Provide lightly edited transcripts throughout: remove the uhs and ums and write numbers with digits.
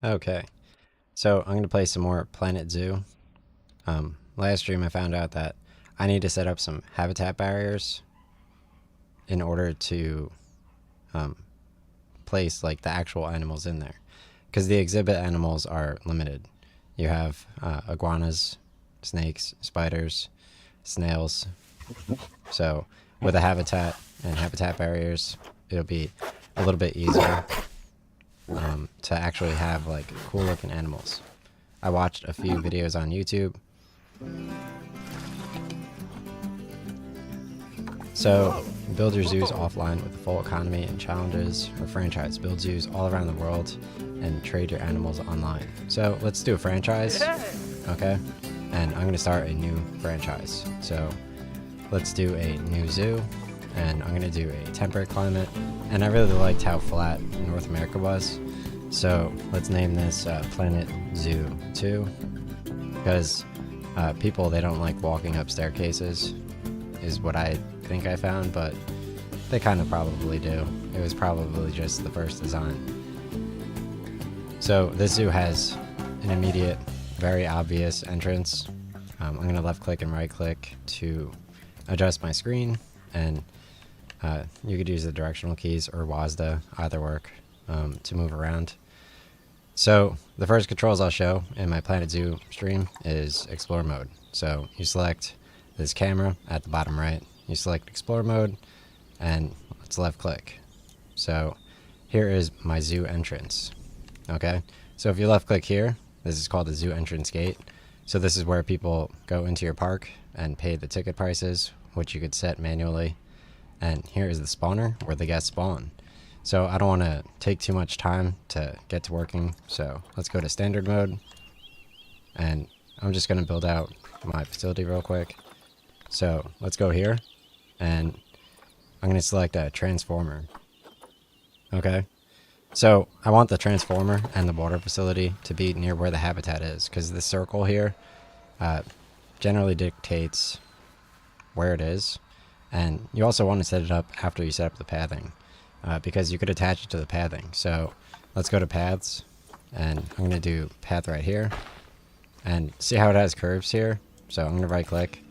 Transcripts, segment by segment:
Okay, so I'm gonna play some more Planet Zoo. Last stream I found out that I need to set up some habitat barriers in order to um, place like the actual animals in there, because the exhibit animals are limited. You have iguanas, snakes, spiders, snails. So with a habitat and habitat barriers, it'll be a little bit easier to actually have like cool looking animals. I watched a few videos on YouTube. So, build your zoos offline with a full economy and challenges, or franchise. Build zoos all around the world and trade your animals online. So, let's do a franchise, okay? And I'm gonna start a new franchise. So, let's do a new zoo, and I'm gonna do a temperate climate. And I really liked how flat North America was. So, let's name this Planet Zoo 2, because people, they don't like walking up staircases, is what I think I found, but they kind of probably do. It was probably just the first design. So this zoo has an immediate, very obvious entrance. I'm going to left click and right click to adjust my screen, and you could use the directional keys or WASD, either work, to move around. So the first controls I'll show in my Planet Zoo stream is Explore Mode. So you select this camera at the bottom right, you select Explore Mode, and let's left click. So here is my zoo entrance. Okay, so if you left click here, this is called the zoo entrance gate. So this is where people go into your park and pay the ticket prices, which you could set manually. And here is the spawner where the guests spawn. So I don't want to take too much time to get to working, so let's go to standard mode, and I'm just going to build out my facility real quick. So let's go here, and I'm going to select a transformer. Okay, so I want the transformer and the water facility to be near where the habitat is, because this circle here generally dictates where it is. And you also want to set it up after you set up the pathing, because you could attach it to the pathing. So let's go to paths, and I'm going to do path right here, and see how it has curves here. So I'm going to right click,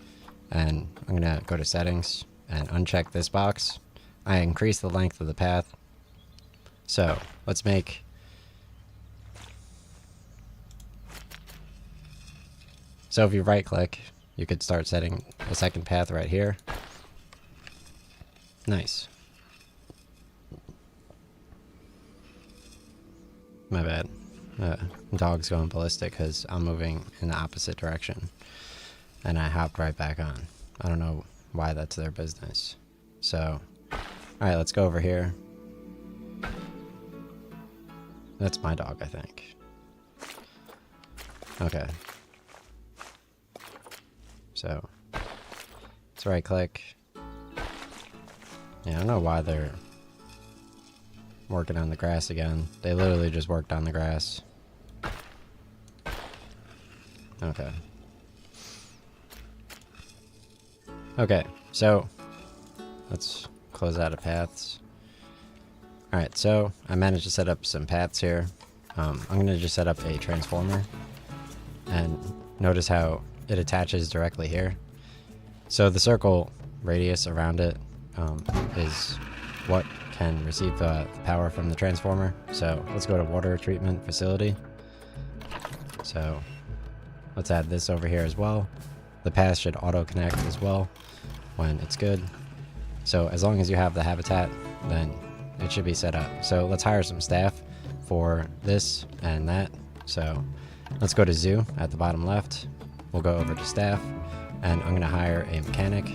and I'm going to go to settings and uncheck this box. I increase the length of the path. So let's make so if you right click, you could start setting a second path right here. Nice. My bad. Dog's going ballistic because I'm moving in the opposite direction. And I hopped right back on. I don't know why that's their business. So, alright, let's go over here. That's my dog, I think. Okay. So, let's right click. Yeah, I don't know why they're working on the grass again. They literally just worked on the grass. Okay. Okay, so let's close out of paths. Alright, so I managed to set up some paths here. I'm going to just set up a transformer, and notice how it attaches directly here. So the circle radius around it is what can receive the power from the transformer. So let's go to water treatment facility. So let's add this over here as well. The path should auto connect as well when it's good. So as long as you have the habitat, then it should be set up. So let's hire some staff for this and that. So let's go to zoo at the bottom left. We'll go over to staff, and I'm going to hire a mechanic.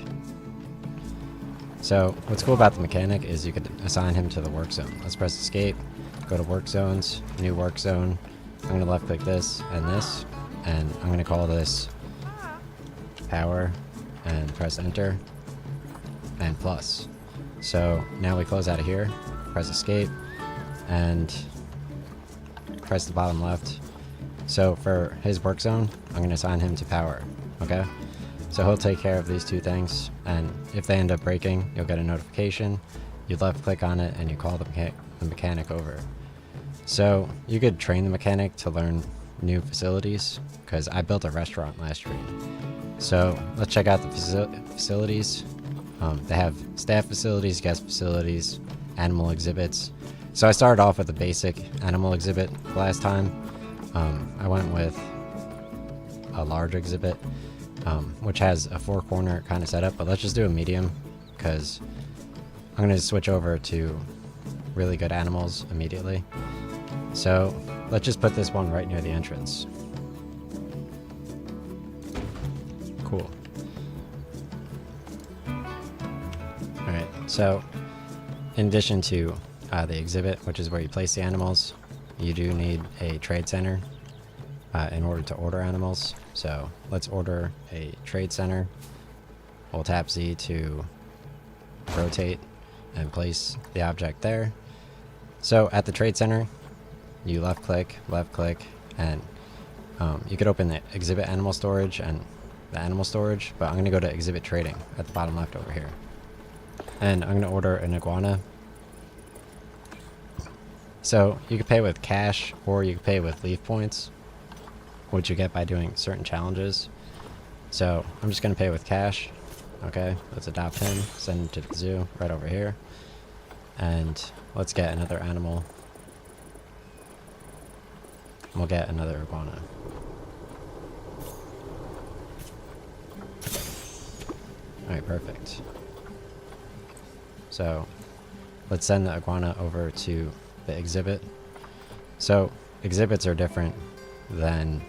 So what's cool about the mechanic is you could assign him to the work zone. Let's press escape, go to work zones, new work zone. I'm going to left click this, and I'm going to call this power, and press enter, and plus. So now we close out of here, press escape, and press the bottom left. So for his work zone, I'm going to assign him to power, okay? So he'll take care of these two things, and if they end up breaking, you'll get a notification. You left click on it, and you call the mechanic over. So you could train the mechanic to learn new facilities, because I built a restaurant last stream. So let's check out the facilities. They have staff facilities, guest facilities, animal exhibits. So I started off with a basic animal exhibit last time. I went with a large exhibit, which has a 4-corner kind of setup, but let's just do a medium, because I'm going to switch over to really good animals immediately. So let's just put this one right near the entrance. Cool. Alright, so in addition to the exhibit, which is where you place the animals, you do need a trade center in order to order animals. So let's order a trade center. We'll tap Z to rotate and place the object there. So at the trade center, you left click, and you could open the exhibit animal storage and the animal storage, but I'm going to go to exhibit trading at the bottom left over here. And I'm going to order an iguana. So you could pay with cash, or you could pay with leaf points, which you get by doing certain challenges. So I'm just going to pay with cash. Okay, let's adopt him, send him to the zoo right over here. And let's get another animal. We'll get another iguana. Alright, perfect. So let's send the iguana over to the exhibit. So exhibits are different than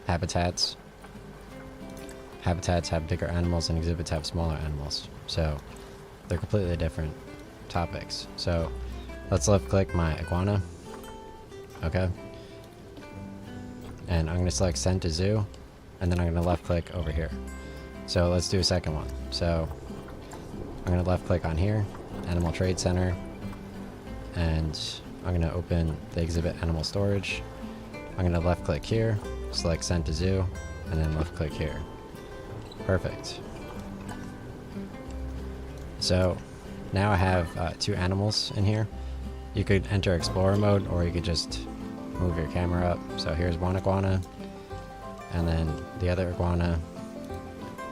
habitats. Habitats have bigger animals and exhibits have smaller animals. So they're completely different topics. So let's left click my iguana. Okay. And I'm going to select send to zoo, and then I'm going to left click over here. So let's do a second one. So I'm going to left click on here, Animal Trade Center, and I'm going to open the exhibit animal storage. I'm going to left click here, select send to zoo, and then left click here. Perfect. So now I have 2 animals in here. You could enter explorer mode, or you could just move your camera up. So here's one iguana, and then the other iguana.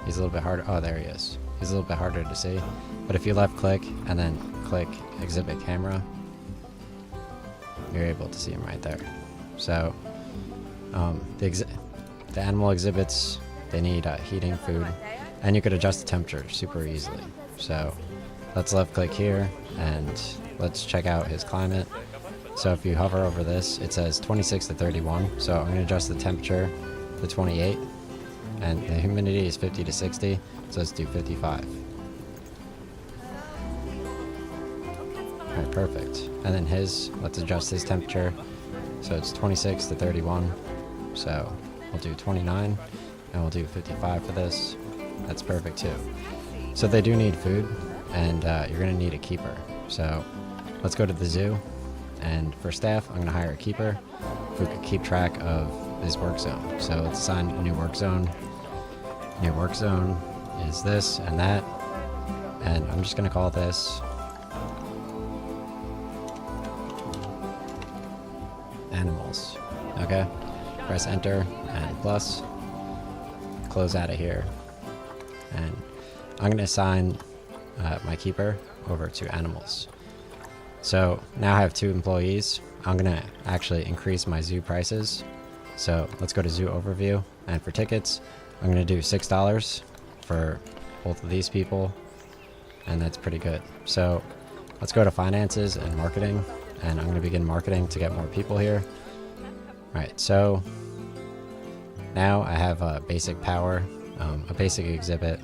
He's a little bit harder. Oh, there he is. He's a little bit harder to see. But if you left click and then click exhibit camera, you're able to see him right there. So the animal exhibits, they need heating, food, and you could adjust the temperature super easily. So let's left click here and let's check out his climate. So if you hover over this, it says 26 to 31. So I'm going to adjust the temperature to 28, and the humidity is 50 to 60. So let's do 55. Alright, perfect. And then let's adjust his temperature. So it's 26 to 31. So we'll do 29, and we'll do 55 for this. That's perfect too. So they do need food, and you're going to need a keeper. So let's go to the zoo, and for staff, I'm going to hire a keeper who can keep track of this work zone. So let's assign a new work zone. New work zone is this and that, and I'm just going to call this animals. Okay, press enter and plus, close out of here, and I'm going to assign my keeper over to animals. So now I have 2 employees. I'm going to actually increase my zoo prices. So let's go to zoo overview, and for tickets, I'm going to do $6 for both of these people, and that's pretty good. So let's go to finances and marketing, and I'm going to begin marketing to get more people here. Alright, so now I have a basic power, a basic exhibit,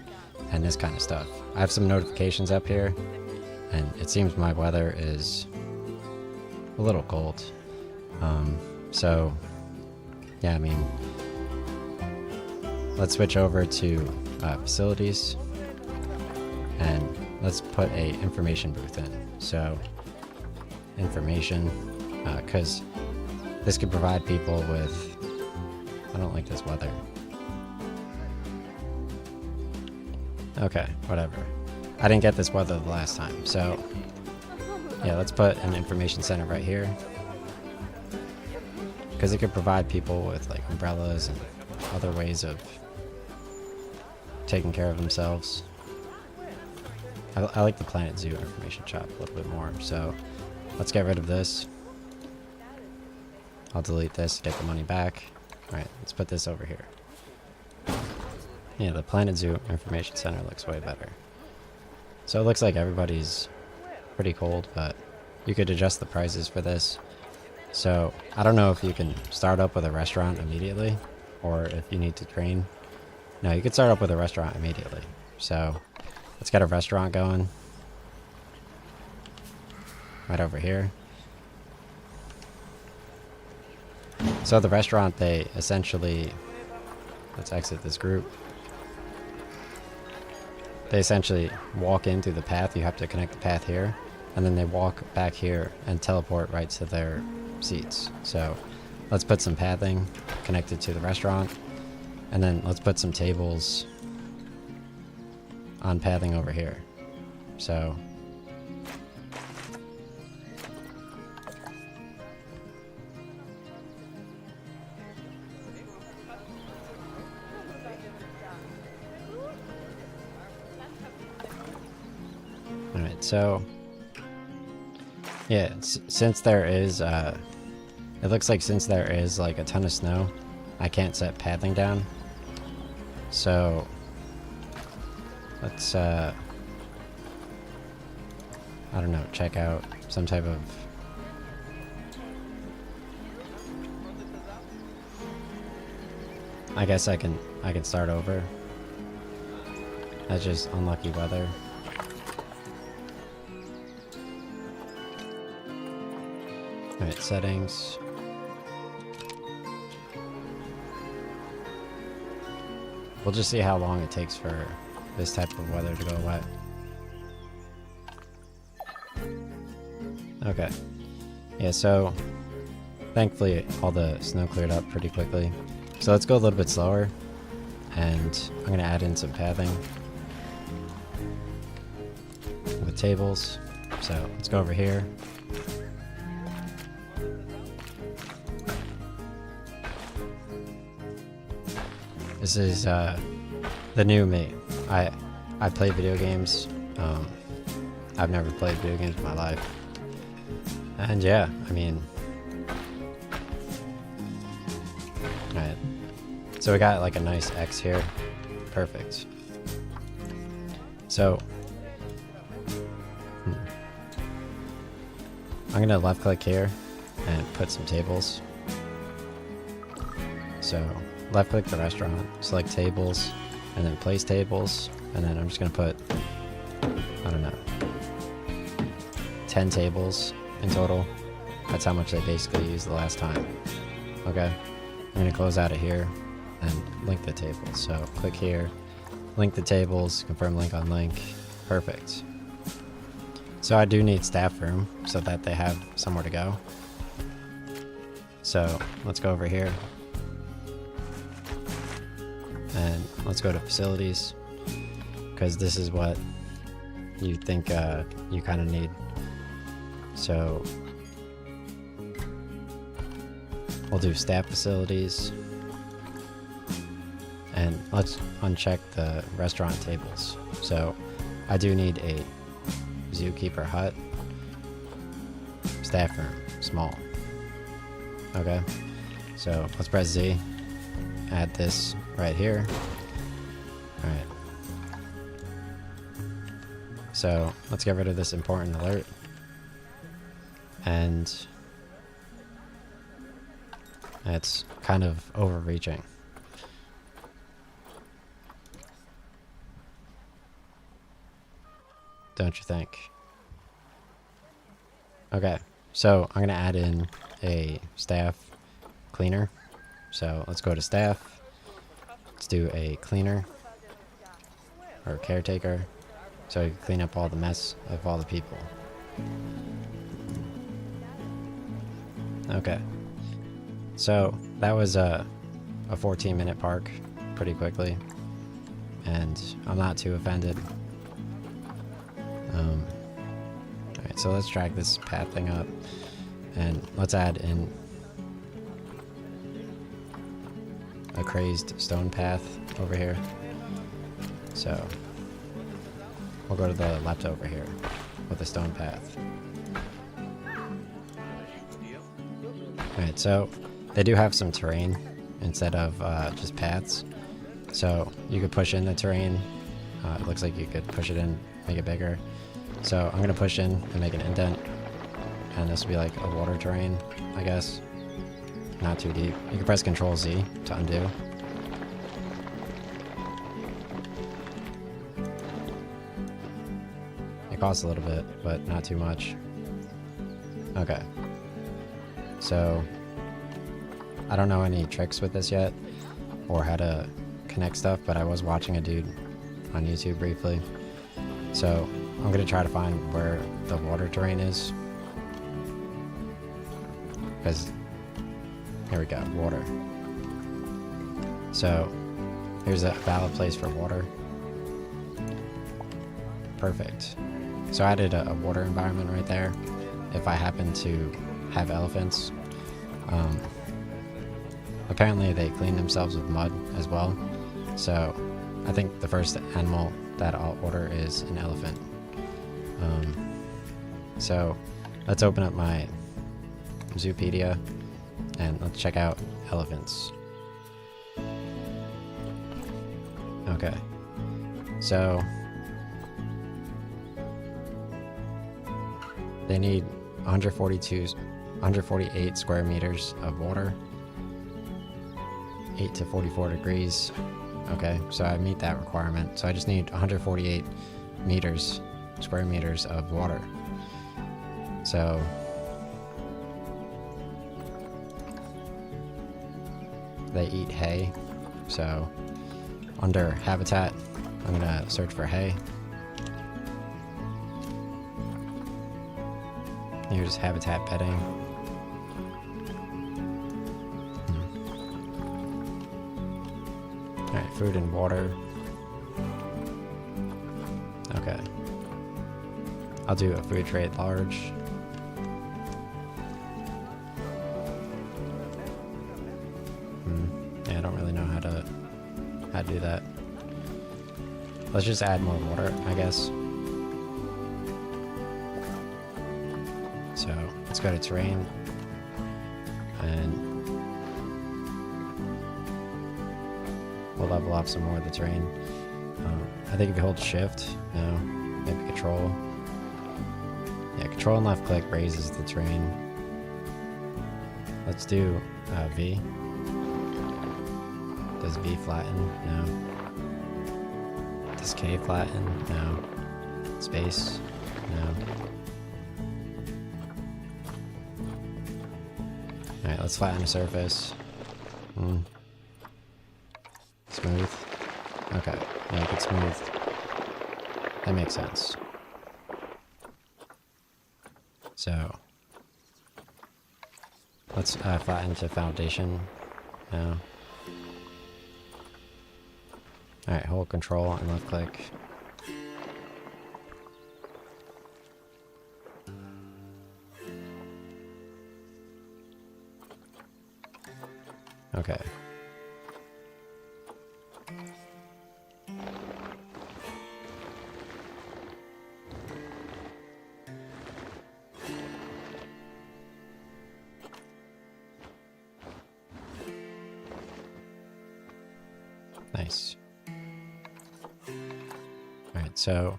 and this kind of stuff. I have some notifications up here, and it seems my weather is a little cold. So yeah, I mean, let's switch over to facilities, and let's put a information booth in. So information, because this could provide people with, I don't like this weather. Okay, whatever. I didn't get this weather the last time, so yeah, let's put an information center right here. Because it could provide people with like umbrellas and other ways of taking care of themselves. I like the Planet Zoo information shop a little bit more, so let's get rid of this. I'll delete this to get the money back. Alright, let's put this over here. Yeah, the Planet Zoo information center looks way better. So it looks like everybody's pretty cold, but you could adjust the prices for this. So I don't know if you can start up with a restaurant immediately, or if you need to train. No, you could start up with a restaurant immediately. So let's get a restaurant going. Right over here. So the restaurant, they essentially... Let's exit this group. They essentially walk in through the path. You have to connect the path here. And then they walk back here and teleport right to their seats. So let's put some pathing connected to the restaurant. And then let's put some tables on pathing over here. So... Alright, so... Yeah, since there is, it looks like since there is like a ton of snow, I can't set pathing down. So... Let's, I don't know, check out some type of... I guess I can start over. That's just unlucky weather. Alright, settings. We'll just see how long it takes for this type of weather to go away. Okay. Yeah, so thankfully all the snow cleared up pretty quickly. So let's go a little bit slower. And I'm going to add in some pathing with tables. So let's go over here. This is the new me. I play video games. I've never played video games in my life. And yeah, I mean... Alright. So we got like a nice X here. Perfect. So... I'm gonna left click here and put some tables. So... left click the restaurant, select tables, and then place tables, and then I'm just gonna put, I don't know, 10 tables in total. That's how much they basically used the last time. Okay, I'm gonna close out of here and link the tables. So click here, link the tables, confirm link on link. Perfect. So I do need staff room so that they have somewhere to go. So let's go over here. And let's go to facilities, because this is what you think you kind of need. So we'll do staff facilities, and let's uncheck the restaurant tables. So I do need a zookeeper hut, staff room, small. Okay, so let's press Z. Add this right here. Alright. So let's get rid of this important alert. And it's kind of overreaching. Don't you think? Okay, so I'm gonna add in a staff cleaner. So let's go to staff. Let's do a cleaner or caretaker, so you can clean up all the mess of all the people. Okay, so that was a 14-minute park pretty quickly, and I'm not too offended. Alright, Alright, so let's drag this path thing up. And let's add in a crazed stone path over here. So we'll go to the left over here with the stone path. Alright, so they do have some terrain instead of just paths. So you could push in the terrain. It looks like you could push it in, make it bigger. So I'm going to push in and make an indent. And this will be like a water terrain, I guess. Not too deep. You can press Control Z to undo. It costs a little bit, but not too much. Okay. So I don't know any tricks with this yet, or how to connect stuff, but I was watching a dude on YouTube briefly. So I'm gonna try to find where the water terrain is. Because, here we go, water. So here's a valid place for water. Perfect. So I added a water environment right there. If I happen to have elephants. Apparently they clean themselves with mud as well. So I think the first animal that I'll order is an elephant. So let's open up my Zoopedia and let's check out elephants. Okay. So they need 148 square meters of water. 8 to 44 degrees. Okay, so I meet that requirement. So I just need 148 square meters of water. So they eat hay. So under habitat, I'm gonna search for hay. Here's habitat bedding. Alright, food and water. Okay. I'll do a food trade large. Yeah, I don't really know how to do that. Let's just add more water, I guess. So let's go to terrain and we'll level off some more of the terrain. I think if you hold shift, no, maybe control. Yeah, control and left click raises the terrain. Let's do V. Does V flatten? No. Does K flatten? No. Space? No. Alright, let's flatten the surface. Smooth. Okay, make it smooth. That makes sense. So let's flatten to foundation now. Alright, hold control and left click. Okay. Nice. Alright, so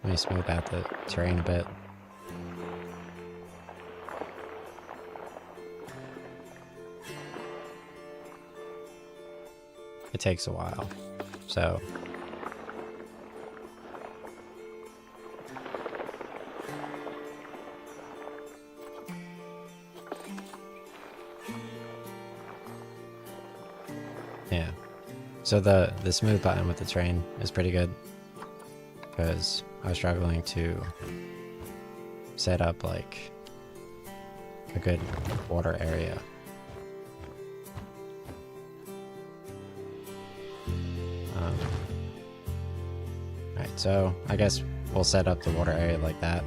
let me smooth out the terrain a bit. It takes a while, so yeah. So the smooth button with the terrain is pretty good because I was struggling to set up like a good water area. Alright, so I guess we'll set up the water area like that.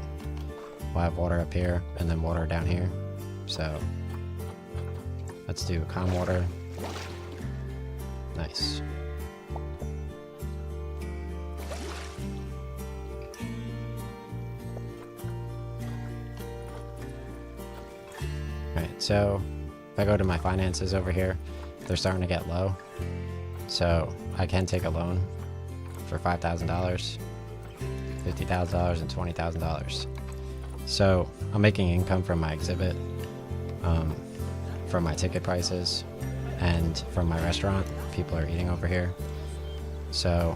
we'll have water up here and then water down here. So let's do calm water. Nice. Alright, so if I go to my finances over here, they're starting to get low. So I can take a loan for $5,000, $50,000, and $20,000. So I'm making income from my exhibit, from my ticket prices, and from my restaurant. People are eating over here. So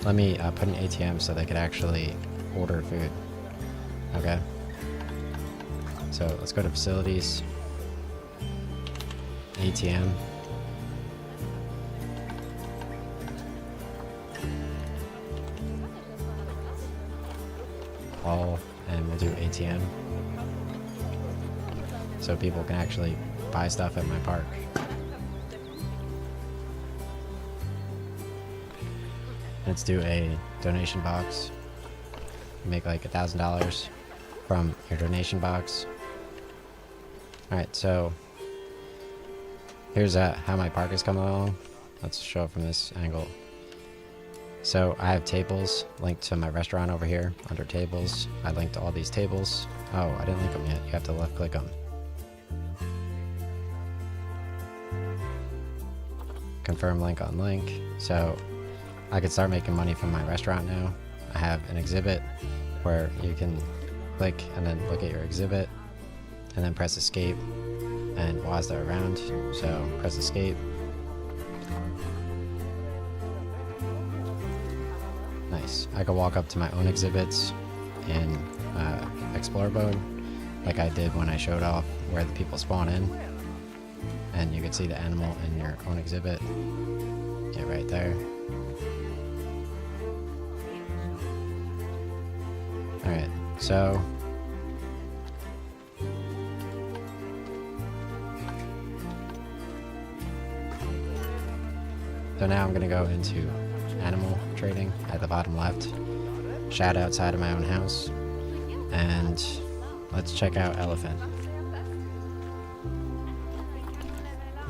let me put an ATM so they could actually order food. Okay. So let's go to facilities, ATM. All, and we'll do ATM. So people can actually buy stuff at my park. Let's do a donation box. Make like $1,000 from your donation box. Alright, so here's how my park is coming along. Let's show it from this angle. So I have tables linked to my restaurant over here under tables. I linked all these tables. Oh, I didn't link them yet. You have to left click them. Confirm link on link. So I could start making money from my restaurant now. I have an exhibit where you can click and then look at your exhibit and then press escape and WASD around. So press escape. Nice. I could walk up to my own exhibits in Explore mode, like I did when I showed off where the people spawn in. And you can see the animal in your own exhibit. Yeah, right there. Alright, so now I'm gonna go into animal trading at the bottom left, shed outside of my own house, and let's check out elephant.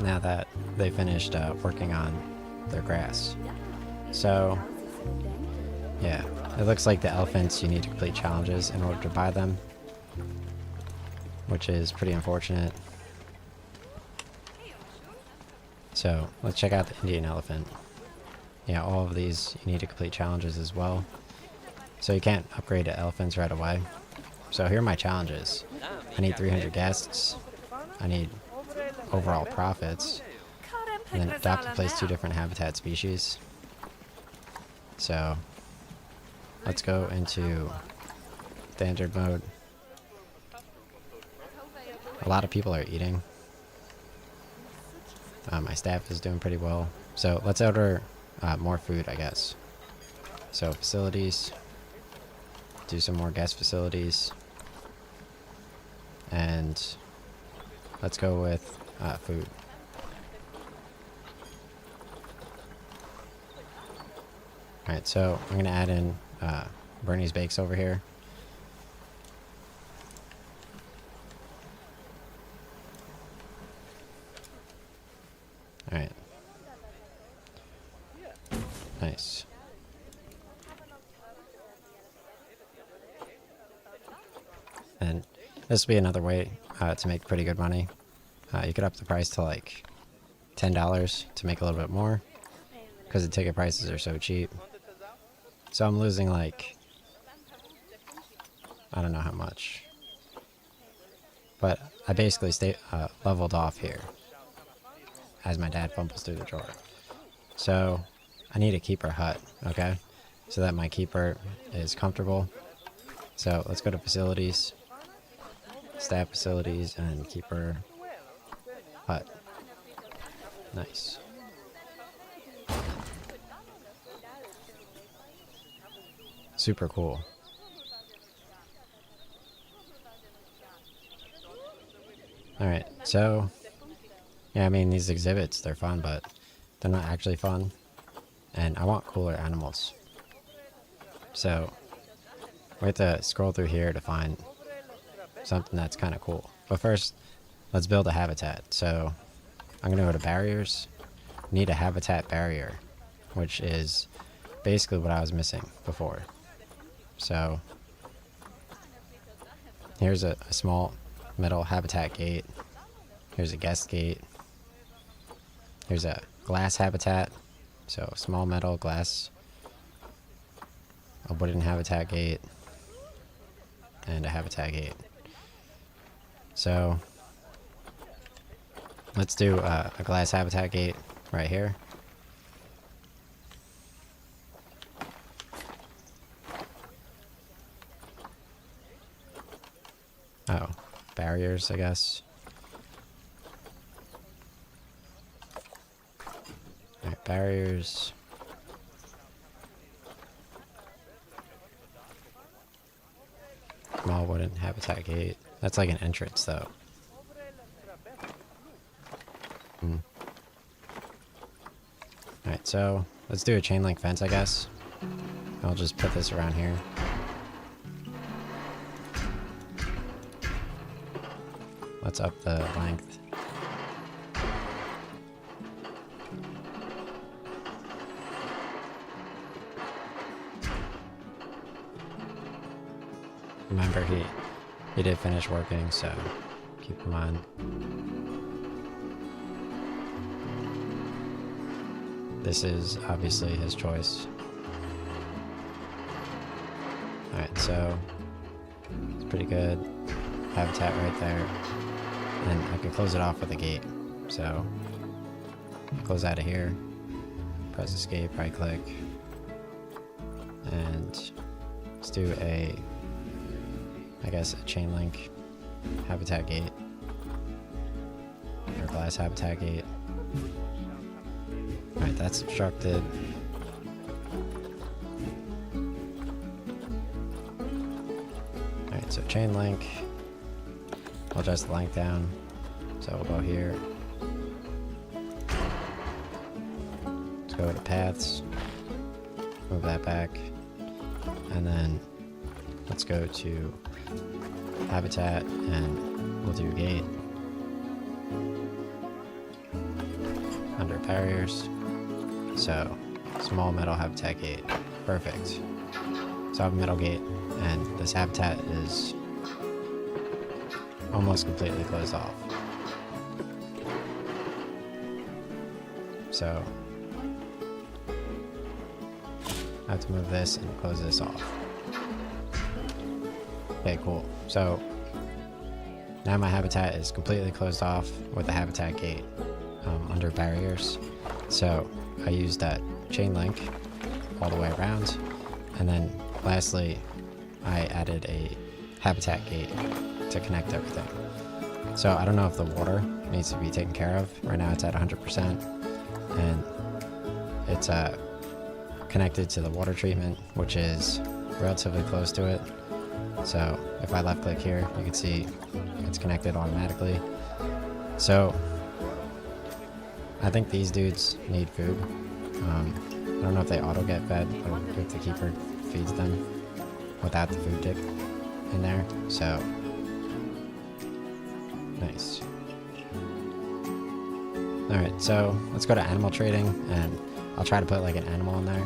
Now that they finished working on their grass. So yeah, it looks like the elephants, you need to complete challenges in order to buy them, which is pretty unfortunate. So let's check out the Indian elephant. Yeah, all of these you need to complete challenges as well. So you can't upgrade to elephants right away. So here are my challenges. I need 300 guests. I need overall profits. And then adopt and place 2 different habitat species. So let's go into standard mode. A lot of people are eating. My staff is doing pretty well. So let's order more food, I guess. So facilities. Do some more guest facilities. And let's go with food. Alright, so I'm going to add in Bernie's Bakes over here. Alright. Nice. And this will be another way to make pretty good money. You could up the price to like $10 to make a little bit more, because the ticket prices are so cheap. So I'm losing like, I don't know how much, but I basically leveled off here as my dad fumbles through the drawer. So I need a keeper hut, okay, so that my keeper is comfortable. So let's go to facilities, staff facilities, and keeper hut. Nice. Super cool. Alright, so yeah, I mean, these exhibits, they're fun, but they're not actually fun. And I want cooler animals. So we have to scroll through here to find something that's kind of cool. But first, let's build a habitat. So I'm gonna go to barriers. Need a habitat barrier, which is basically what I was missing before. So here's a small metal habitat gate. Here's a guest gate. Here's a glass habitat. So small metal glass. A wooden habitat gate. And a habitat gate. So let's do a glass habitat gate right here. Oh, barriers, I guess. Alright, barriers. Small wooden habitat gate. That's like an entrance, though. Alright, so let's do a chain link fence, I guess. I'll just put this around here. Let's up the length. Remember, he did finish working, so keep in mind. This is obviously his choice. Alright, so it's pretty good. Habitat right there. And I can close it off with a gate. So close out of here. Press escape, right click. And let's do a, I guess, a chain link habitat gate. Or glass habitat gate. Alright, that's obstructed. Alright, so chain link. I'll adjust the length down. So we'll go here. Let's go to paths. Move that back. And then let's go to habitat and we'll do gate. Under barriers. So small metal habitat gate. Perfect. So I have a metal gate and this habitat is almost completely closed off. So I have to move this and close this off. Okay, cool. So now my habitat is completely closed off with the habitat gate under barriers. So I used that chain link all the way around, and then lastly I added a habitat gate to connect everything. So I don't know if the water needs to be taken care of. Right now it's at 100% and it's connected to the water treatment, which is relatively close to it. So if I left click here, you can see it's connected automatically. So I think these dudes need food. I don't know if they auto get fed, or if the keeper feeds them without the food dip in there. So nice. Alright, so let's go to animal trading and I'll try to put like an animal in there.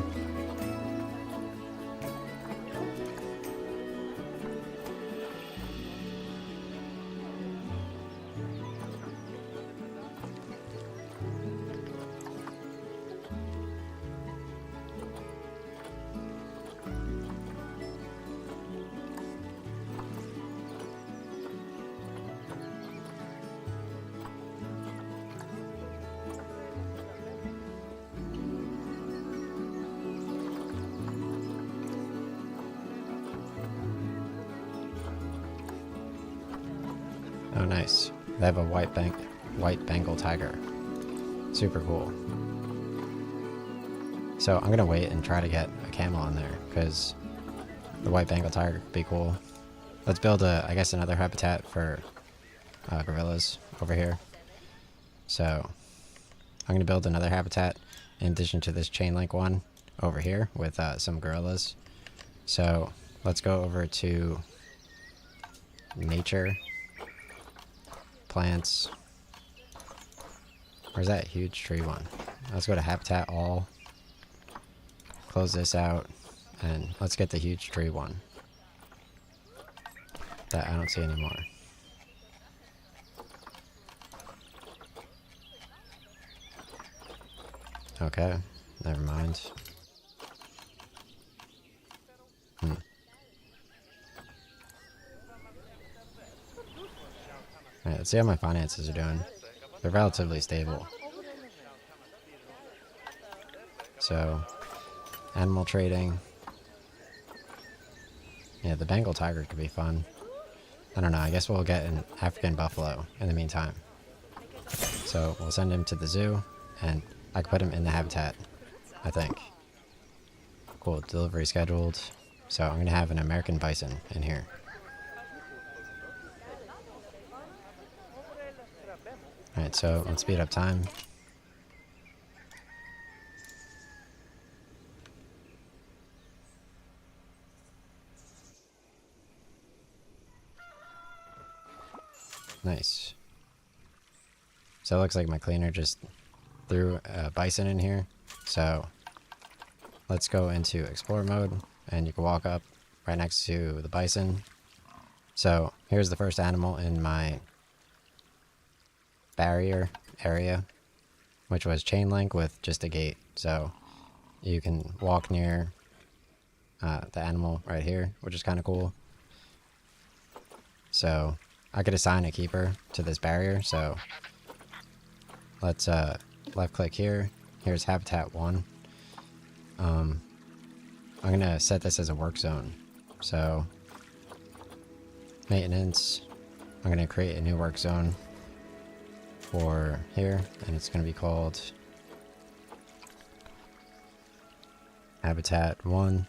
Oh, nice. They have a white Bengal tiger. Super cool. So I'm gonna wait and try to get a camel in there because the white Bengal tiger could be cool. Let's build I guess another habitat for gorillas over here. So I'm gonna build another habitat in addition to this chain link one over here with some gorillas. So let's go over to nature, plants. Where's that huge tree one? Let's go to habitat all, close this out, and let's get the huge tree one that I don't see anymore. Okay, never mind. Alright, let's see how my finances are doing. They're relatively stable. So, animal trading. Yeah, the Bengal tiger could be fun. I don't know, I guess we'll get an African buffalo in the meantime. So, we'll send him to the zoo, and I can put him in the habitat, I think. Cool, delivery scheduled. So, I'm gonna have an American bison in here. Alright, so let's speed up time. Nice. So it looks like my cleaner just threw a bison in here. So let's go into explore mode, and you can walk up right next to the bison. So here's the first animal in my barrier area, which was chain link with just a gate. So you can walk near the animal right here, which is kind of cool. So I could assign a keeper to this barrier. So let's left click here. Here's habitat 1. I'm gonna set this as a work zone. So maintenance, I'm gonna create a new work zone for here, and it's gonna be called habitat 1.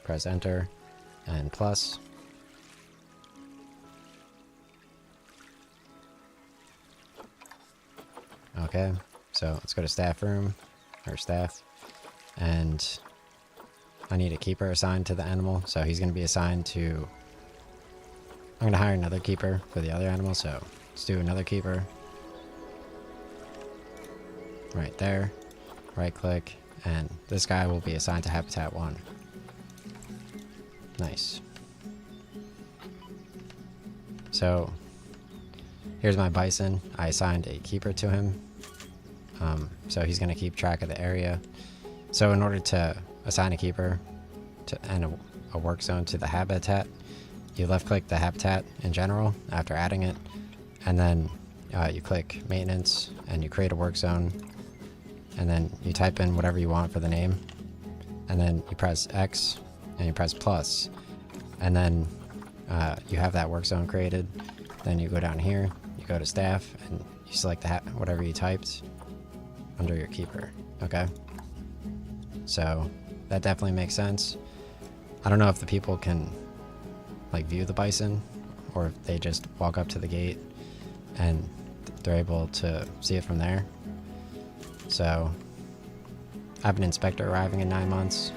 Press enter and plus. Okay, so let's go to staff room, or staff, and I need a keeper assigned to the animal, so he's going to be assigned to... I'm going to hire another keeper for the other animal, so let's do another keeper. Right there, right click, and this guy will be assigned to habitat 1. Nice. So here's my bison. I assigned a keeper to him. So he's going to keep track of the area. So in order to assign a keeper and a work zone to the habitat, you left click the habitat in general after adding it, and then you click maintenance and you create a work zone, and then you type in whatever you want for the name, and then you press X and you press plus, and then you have that work zone created. Then you go down here, you go to staff, and you select whatever you typed under your keeper. Okay, so that definitely makes sense. I don't know if the people can like view the bison, or if they just walk up to the gate and they're able to see it from there. So I have an inspector arriving in 9 months.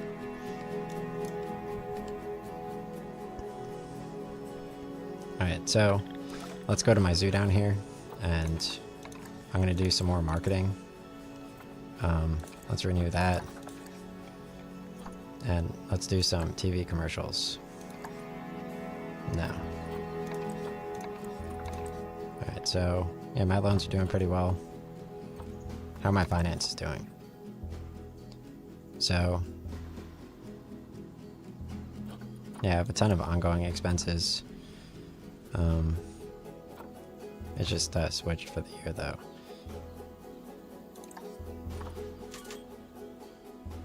Alright, so let's go to my zoo down here, and I'm going to do some more marketing. Let's renew that. And let's do some TV commercials. No. Alright, so yeah, my loans are doing pretty well. How are my finances doing? So yeah, I have a ton of ongoing expenses. It just switched for the year though.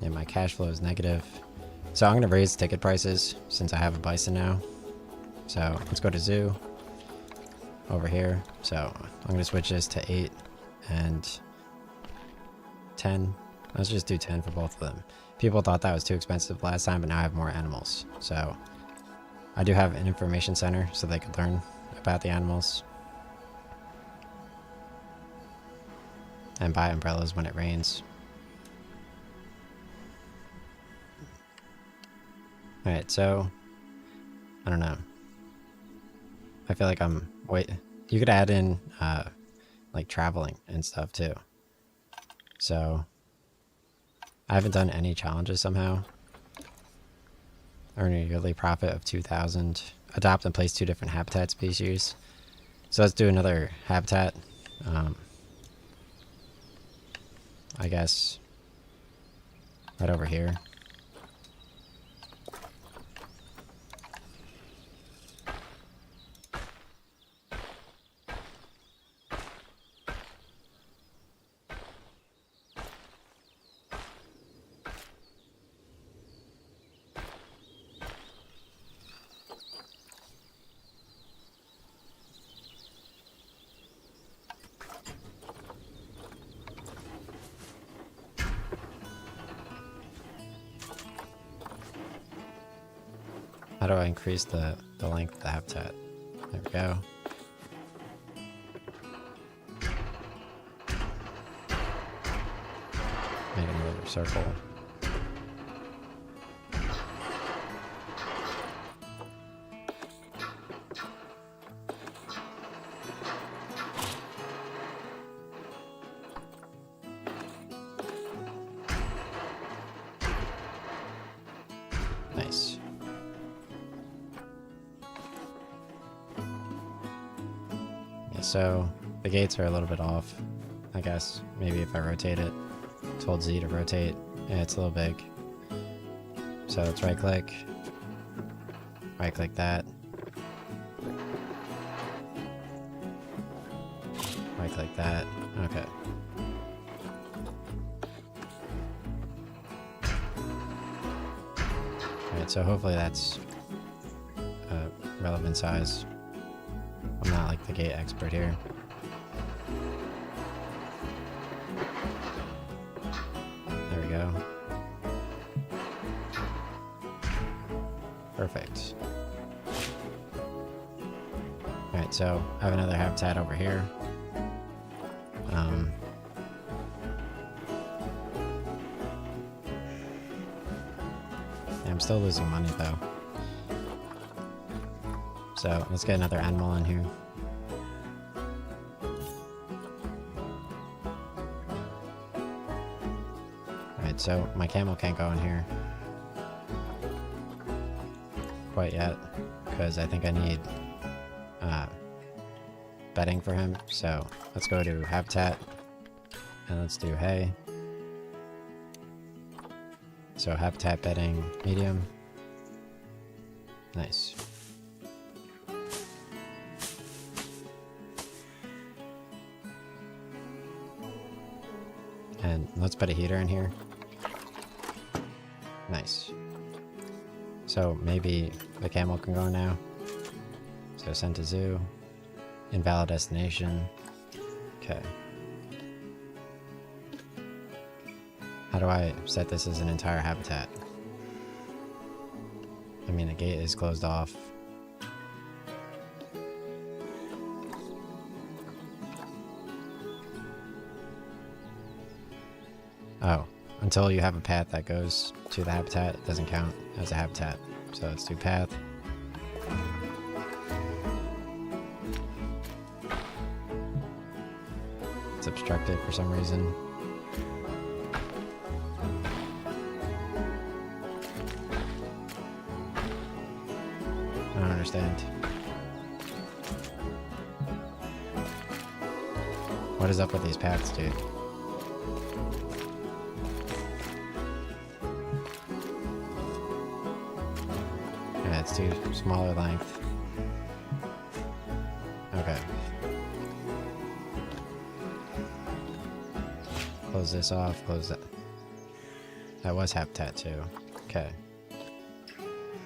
Yeah, my cash flow is negative. So I'm going to raise ticket prices since I have a bison now. So let's go to zoo over here. So I'm going to switch this to 8 and 10. Let's just do 10 for both of them. People thought that was too expensive last time, but now I have more animals. So I do have an information center so they could learn about the animals. And buy umbrellas when it rains. Alright, so I don't know. I feel like I'm... Wait, you could add in, like, traveling and stuff, too. So, I haven't done any challenges somehow. Earn a yearly profit of 2,000. Adopt and place 2 different habitat species. So let's do another habitat. I guess right over here. How do I increase the length of the habitat? There we go. Make another circle. Nice. So the gates are a little bit off, I guess. Maybe if I rotate it, hold Z to rotate. Yeah, it's a little big. So let's right click that. Right click that. Okay. Alright, so hopefully that's a relevant size. I'm not like the gate expert here. There we go. Perfect. Alright, so I have another habitat over here. I'm still losing money though. So let's get another animal in here. Alright, so my camel can't go in here quite yet, because I think I need bedding for him. So let's go to habitat, and let's do hay. So habitat bedding medium. Nice. And let's put a heater in here. Nice. So maybe the camel can go now. So send to zoo. Invalid destination. Okay. How do I set this as an entire habitat? I mean, the gate is closed off. Oh, until you have a path that goes to the habitat, it doesn't count as a habitat. So let's do path. It's obstructed for some reason. I don't understand. What is up with these paths, dude? Yeah, it's too smaller length. Okay. Close this off, close that. That was habitat too. Okay.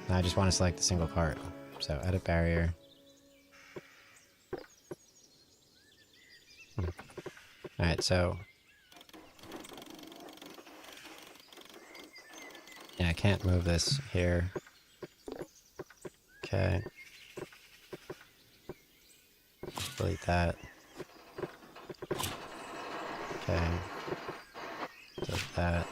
Now I just want to select a single part. So edit barrier. Alright, so yeah, I can't move this here. Okay. Delete that. Okay. Delete that.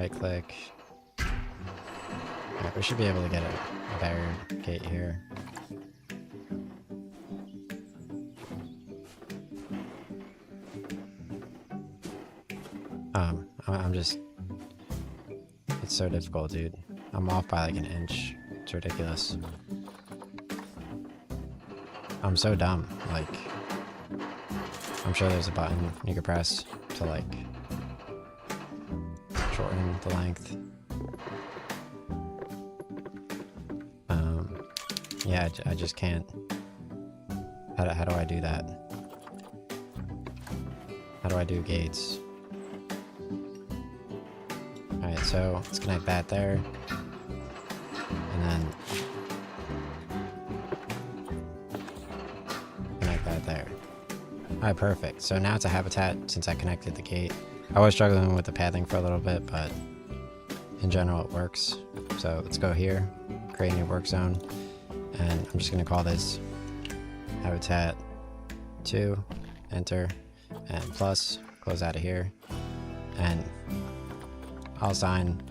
right click. Alright, we should be able to get a barrier gate here. I'm just... It's so difficult, dude. I'm off by like an inch. It's ridiculous. I'm so dumb. Like, I'm sure there's a button you could press to like shorten the length. Yeah, I just can't. How do I do that? How do I do gates? Alright, so let's connect that there. And then connect that there. Alright, perfect. So now it's a habitat since I connected the gate. I was struggling with the pathing for a little bit, but in general it works. So let's go here, create a new work zone, and I'm just going to call this habitat 2, enter, and plus, close out of here, and I'll assign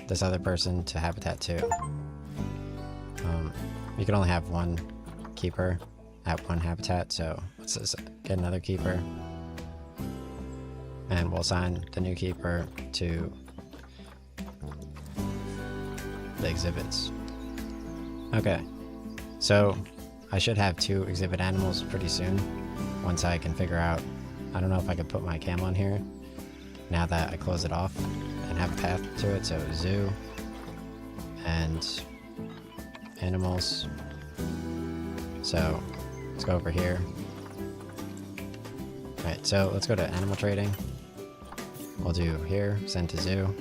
this other person to habitat 2. You can only have one keeper at one habitat, so let's just get another keeper, and we'll assign the new keeper to the exhibits. Okay, so I should have 2 exhibit animals pretty soon once I can figure out. I don't know if I could put my camel in here now that I close it off and have a path to it. So zoo and animals. So let's go over here. Alright, so let's go to animal trading. We'll do here, send to zoo,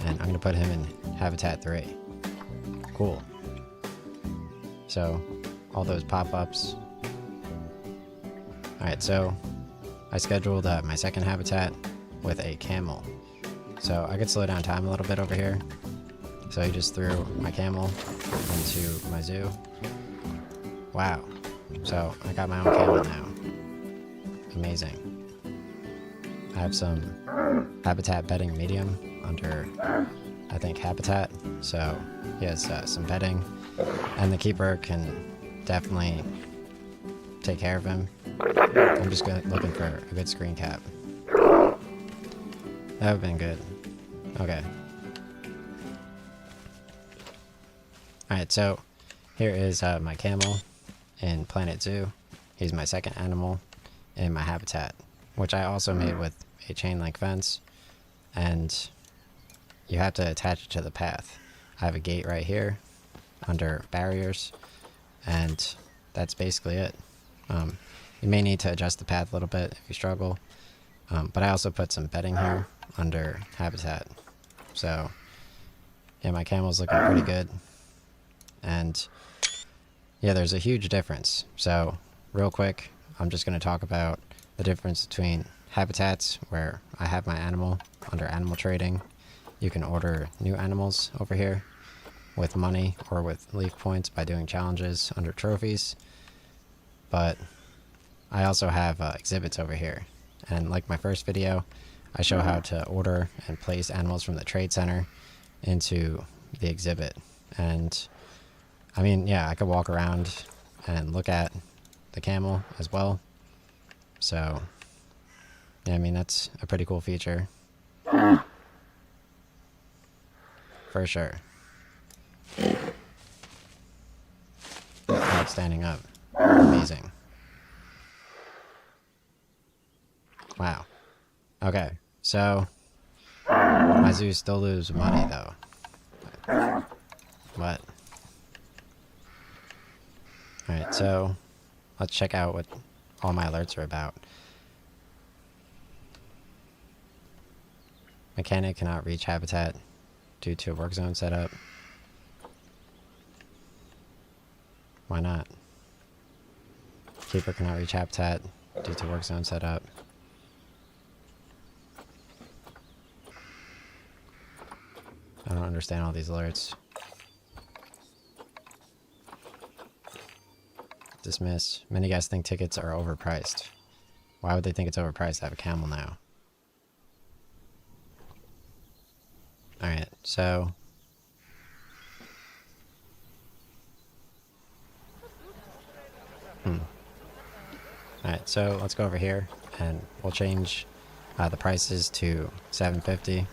and I'm gonna put him in habitat 3. Cool. So all those pop-ups. Alright, so I scheduled my second habitat with a camel. So I could slow down time a little bit over here. So I just threw my camel into my zoo. Wow. So I got my own camel now. Amazing. I have some habitat bedding medium under, I think, habitat. So he has some bedding, and the keeper can definitely take care of him. I'm just looking for a good screen cap. That would have been good. Okay. Alright, so here is my camel in Planet Zoo. He's my second animal in my habitat, which I also made with a chain link fence, and you have to attach it to the path. I have a gate right here under barriers, and that's basically it. You may need to adjust the path a little bit if you struggle, but I also put some bedding here under habitat. So yeah, my camel's looking pretty good, and yeah, there's a huge difference. So real quick, I'm just going to talk about the difference between habitats where I have my animal under animal trading. You can order new animals over here with money or with leaf points by doing challenges under trophies. But I also have exhibits over here. And like my first video, I show how to order and place animals from the trade center into the exhibit. And I mean, yeah, I could walk around and look at the camel as well. So yeah, I mean, that's a pretty cool feature. For sure. Not standing up. Amazing. Wow. Okay, so my zoo still lose money though. What? Alright, so let's check out what all my alerts are about. Mechanic cannot reach habitat due to a work zone setup. Why not? Keeper cannot reach habitat due to work zone setup. I don't understand all these alerts. Dismiss. Many guys think tickets are overpriced. Why would they think it's overpriced? I have a camel now. Alright, so Alright, so let's go over here and we'll change the prices to $7.50.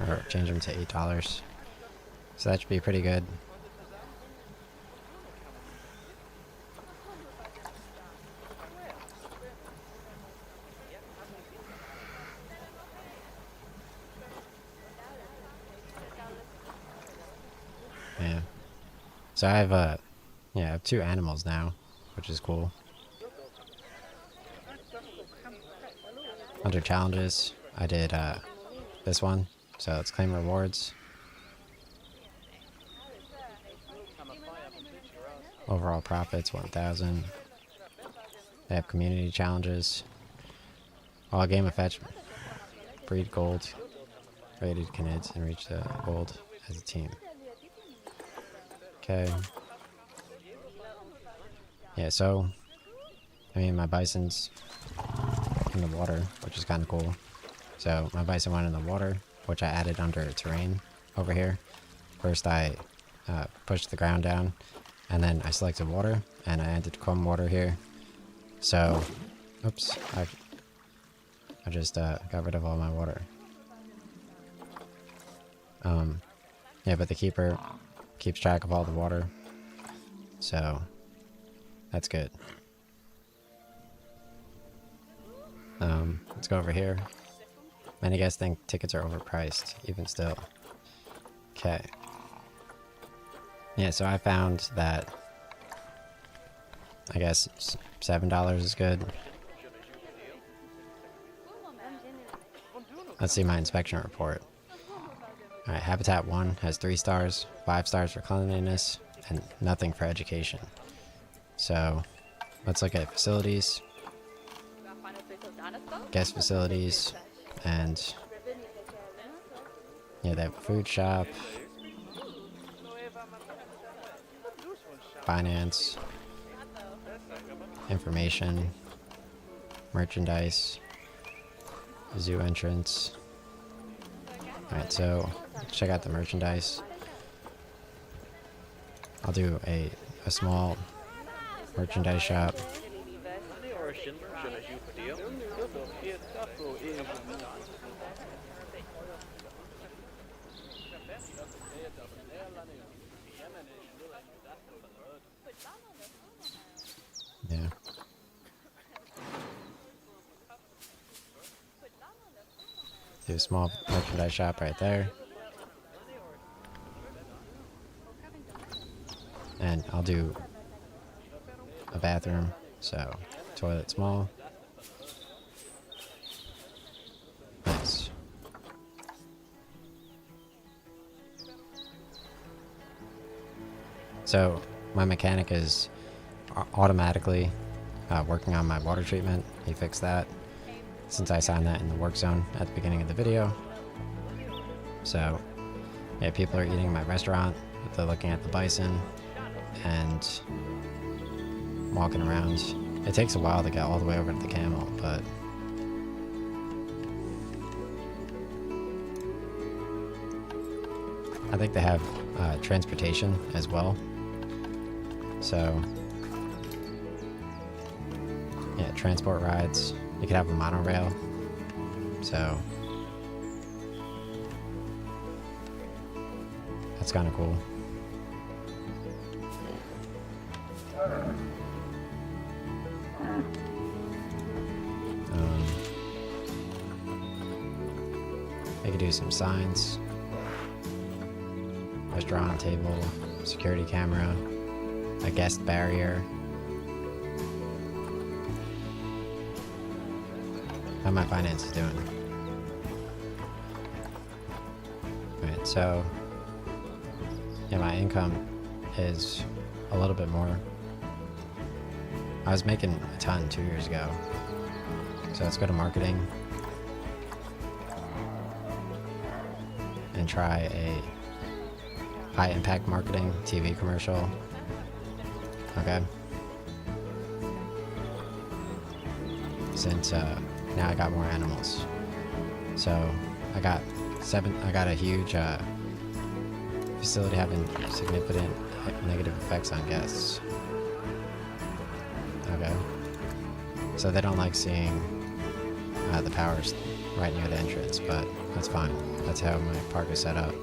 Or change them to $8. So that should be pretty good. Yeah. So I have I have 2 animals now, which is cool. Under challenges, I did this one. So let's claim rewards. Overall profits 1,000. They have community challenges. All game of fetch. Breed gold. Rated canids and reach the gold as a team. Okay. Yeah, so I mean my bison's in the water, which is kind of cool. So my bison went in the water, which I added under terrain over here. First I pushed the ground down, and then I selected water, and I added Chrome water here. So, oops, I just got rid of all my water. Yeah, but the keeper keeps track of all the water, so that's good. Let's go over here. Many guys think tickets are overpriced, even still. Okay. Yeah, so I found that I guess $7 is good. Let's see my inspection report. Alright, Habitat 1 has 3 stars, 5 stars for cleanliness, and nothing for education. So, let's look at facilities, guest facilities, and yeah, they have a food shop, finance, information, merchandise, zoo entrance. Alright, so let's check out the merchandise. I'll do a small merchandise shop. Yeah. Do a small merchandise shop right there. And I'll do a bathroom, so toilet small. Nice. So my mechanic is automatically working on my water treatment. He fixed that since I signed that in the work zone at the beginning of the video. So yeah, people are eating in my restaurant, they're looking at the bison and walking around. It takes a while to get all the way over to the camel, but I think they have transportation as well. So yeah, transport rides. You could have a monorail. So that's kind of cool. I could do some signs. Restaurant table, security camera, a guest barrier. How my finances doing? Alright, so yeah, my income is a little bit more. I was making a ton 2 years ago. So let's go to marketing and try a high impact marketing TV commercial. Okay. since now I got more animals. So I got a huge facility having significant negative effects on guests. Okay. So they don't like seeing the powers right near the entrance, but that's fine. That's how my park is set up.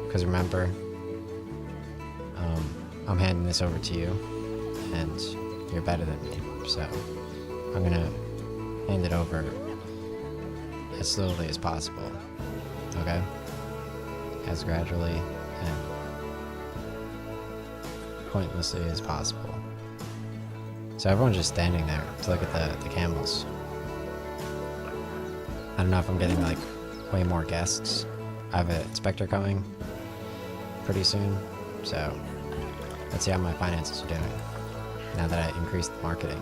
Because remember, I'm handing this over to you, and you're better than me, so I'm gonna hand it over as slowly as possible, okay? As gradually and pointlessly as possible. So everyone's just standing there to look at the camels. I don't know if I'm getting like way more guests. I have an inspector coming pretty soon, so let's see how my finances are doing now that I increased the marketing.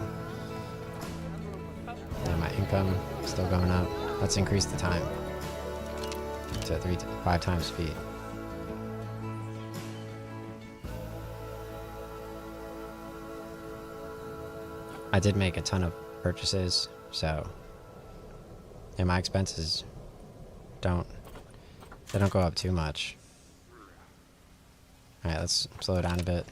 And my income is still going up. Let's increase the time to 3 to 5 times speed. I did make a ton of purchases, so and my expenses don't go up too much. Alright, let's slow down a bit.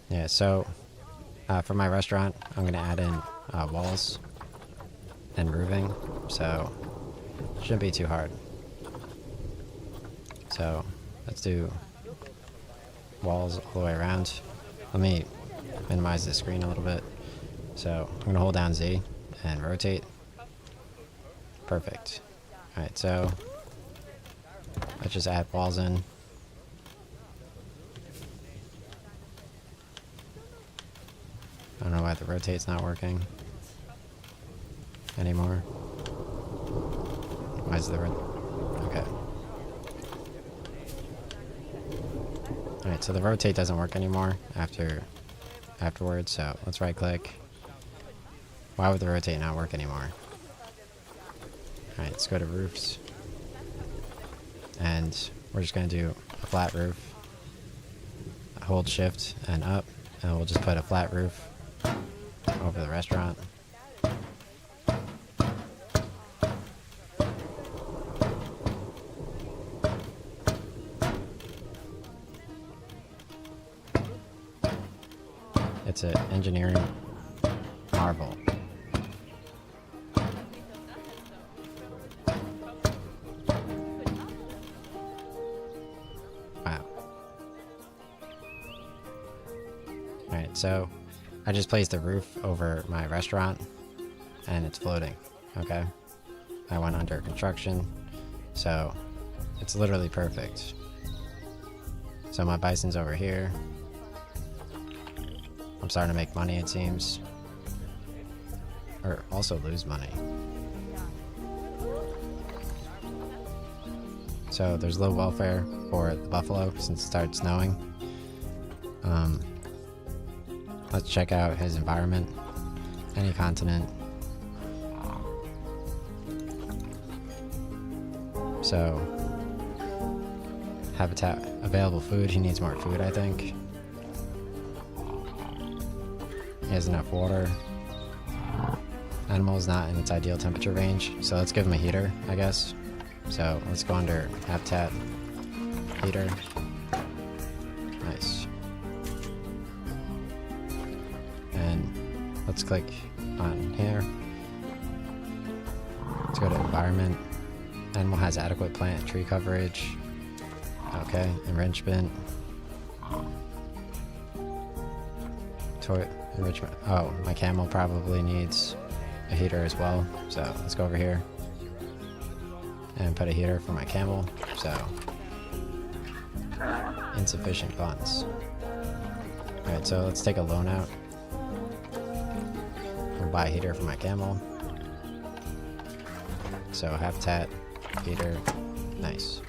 Yeah, so for my restaurant, I'm gonna add in walls and roofing, so it shouldn't be too hard. So let's do walls all the way around. Let me minimize the screen a little bit. So I'm gonna hold down Z and rotate. Perfect. Alright, so let's just add walls in. I don't know why the rotate's not working anymore. Why is the okay. Alright, so the rotate doesn't work anymore afterwards, so let's right click. Why would the rotate not work anymore? Alright, let's go to roofs. And we're just gonna do a flat roof. Hold shift and up, and we'll just put a flat roof over the restaurant. It's an engineering marvel. Wow. Alright, so I just placed a roof over my restaurant and it's floating, okay? I went under construction, so it's literally perfect. So my bison's over here. I'm starting to make money, it seems. Or also lose money. So there's low welfare for the buffalo since it started snowing. Let's check out his environment. Any continent. So, habitat, available food. He needs more food, I think. He has enough water. Animal is not in its ideal temperature range, so let's give him a heater, I guess. So let's go under habitat, heater. Nice. And let's click on here. Let's go to environment. Animal has adequate plant and tree coverage. Okay, enrichment. Toy enrichment. Oh, my camel probably needs a heater as well. So let's go over here and put a heater for my camel. So insufficient funds. Alright, so let's take a loan out. We'll buy a heater for my camel. So habitat, heater, nice.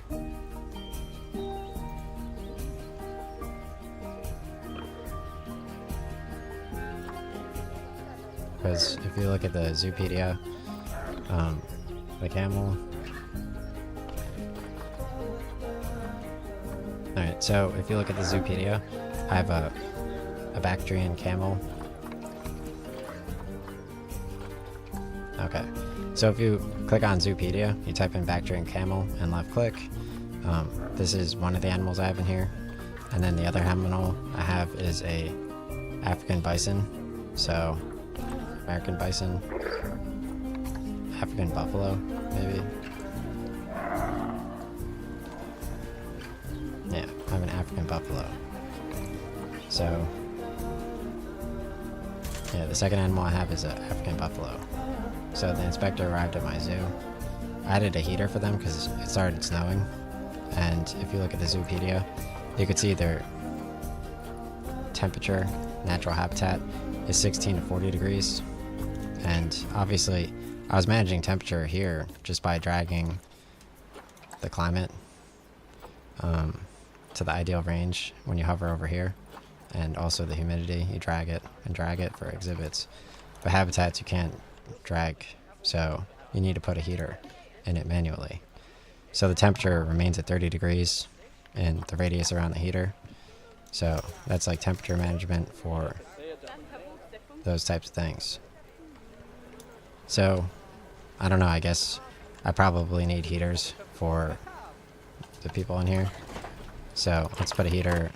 Because if you look at the Zoopedia, the camel Alright, so if you look at the Zoopedia, I have a Bactrian camel. Okay, so if you click on Zoopedia, you type in Bactrian camel and left click. This is one of the animals I have in here. And then the other animal I have is a African bison. So, American bison, African buffalo, maybe. Yeah, I have an African buffalo. So, yeah, the second animal I have is an African buffalo. So the inspector arrived at my zoo. I added a heater for them because it started snowing. And if you look at the Zoopedia, you can see their temperature, natural habitat, is 16 to 40 degrees. And obviously, I was managing temperature here just by dragging the climate to the ideal range when you hover over here. And also the humidity, you drag it and drag it for exhibits. But habitats you can't drag, so you need to put a heater in it manually. So the temperature remains at 30 degrees in the radius around the heater. So that's like temperature management for those types of things. So, I don't know, I guess I probably need heaters for the people in here. So let's put a heater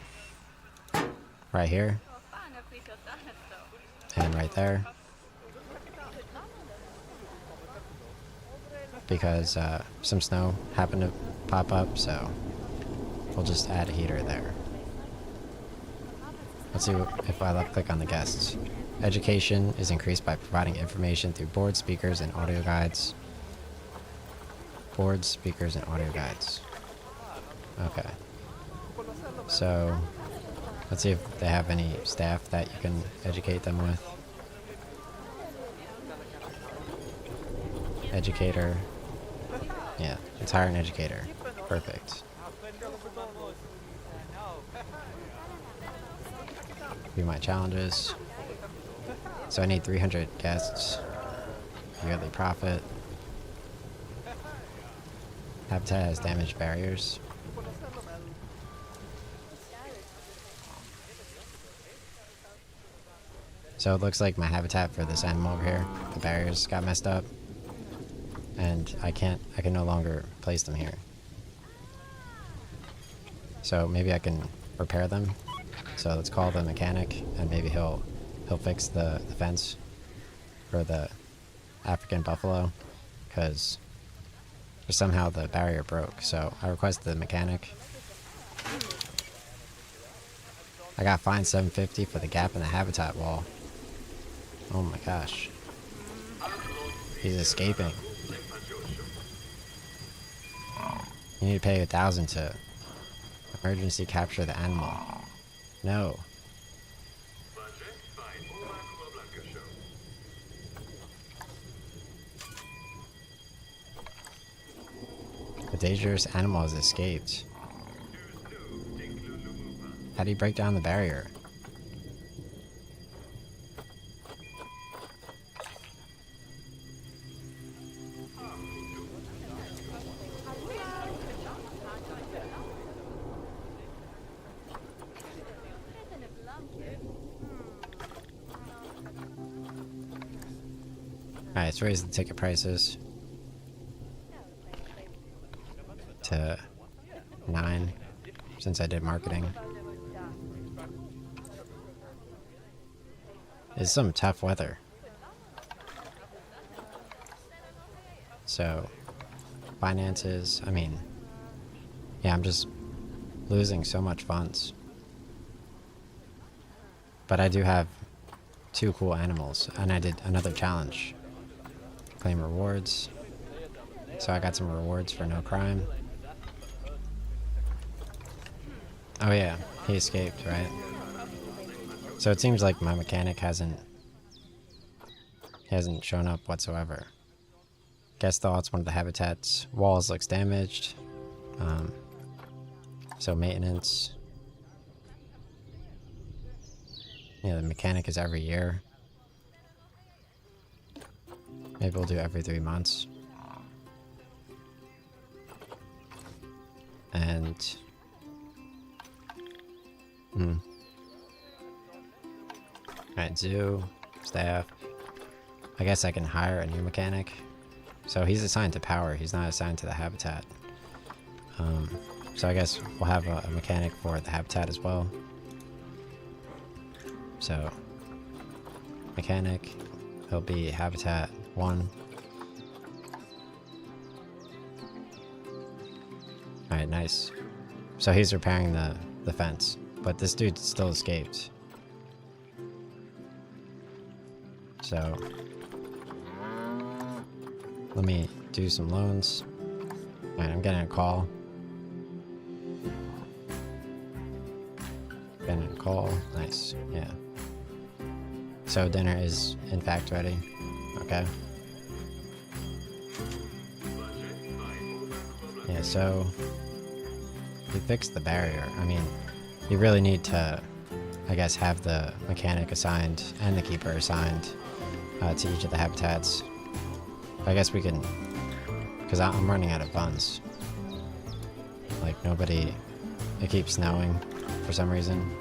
right here and right there, because some snow happened to pop up, so we'll just add a heater there. Let's see if I left click on the guests. Education is increased by providing information through boards, speakers, and audio guides. Boards, speakers, and audio guides. Okay. So, let's see if they have any staff that you can educate them with. Educator. Yeah, let's hire an educator. Perfect. View my challenges. So I need 300 guests. Yearly profit. Habitat has damaged barriers. So it looks like my habitat for this animal over here, the barriers got messed up. And I can no longer place them here. So maybe I can repair them. So let's call the mechanic, and maybe he'll fix the fence for the African buffalo, because somehow the barrier broke. So I requested the mechanic. I got fined $750 for the gap in the habitat wall. Oh my gosh. He's escaping. You need to pay $1,000 to emergency capture the animal. No. The dangerous animal has escaped. How do you break down the barrier? Alright, let's raise the ticket prices to 9 since I did marketing. It's some tough weather. So, finances, I mean, yeah, I'm just losing so much funds. But I do have 2 cool animals, and I did another challenge. Claim rewards. So I got some rewards for no crime. Oh yeah, he escaped, right? So it seems like my mechanic hasn't shown up whatsoever. Guest thoughts, one of the habitat's walls looks damaged. So maintenance. Yeah, the mechanic is every year. Maybe we'll do every 3 months. And Alright, zoo, staff. I guess I can hire a new mechanic. So he's assigned to power, he's not assigned to the habitat. So I guess we'll have a mechanic for the habitat as well. So, mechanic, he'll be habitat 1. Alright, nice. So he's repairing the fence, but this dude still escaped. So, let me do some loans. Alright, I'm getting a call. Getting a call. Nice, yeah. So dinner is in fact ready. Okay. Yeah, so we fixed the barrier. I mean, you really need to, I guess, have the mechanic assigned and the keeper assigned to each of the habitats. I guess we can, because I'm running out of funds. Like, nobody, it keeps snowing for some reason,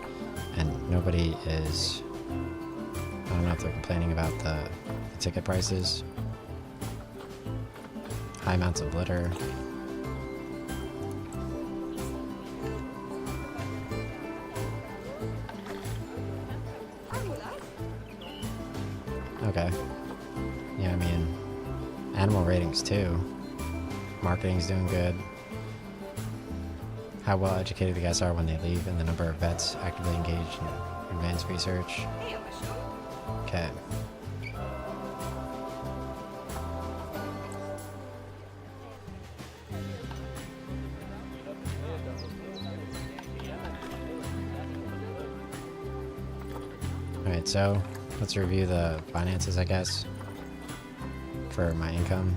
and nobody is, I don't know if they're complaining about the ticket prices. High amounts of litter. Okay. Yeah, I mean, animal ratings too. Marketing's doing good. How well educated the guys are when they leave, and the number of vets actively engaged in advanced research. Okay. Alright, so let's review the finances, I guess, for my income.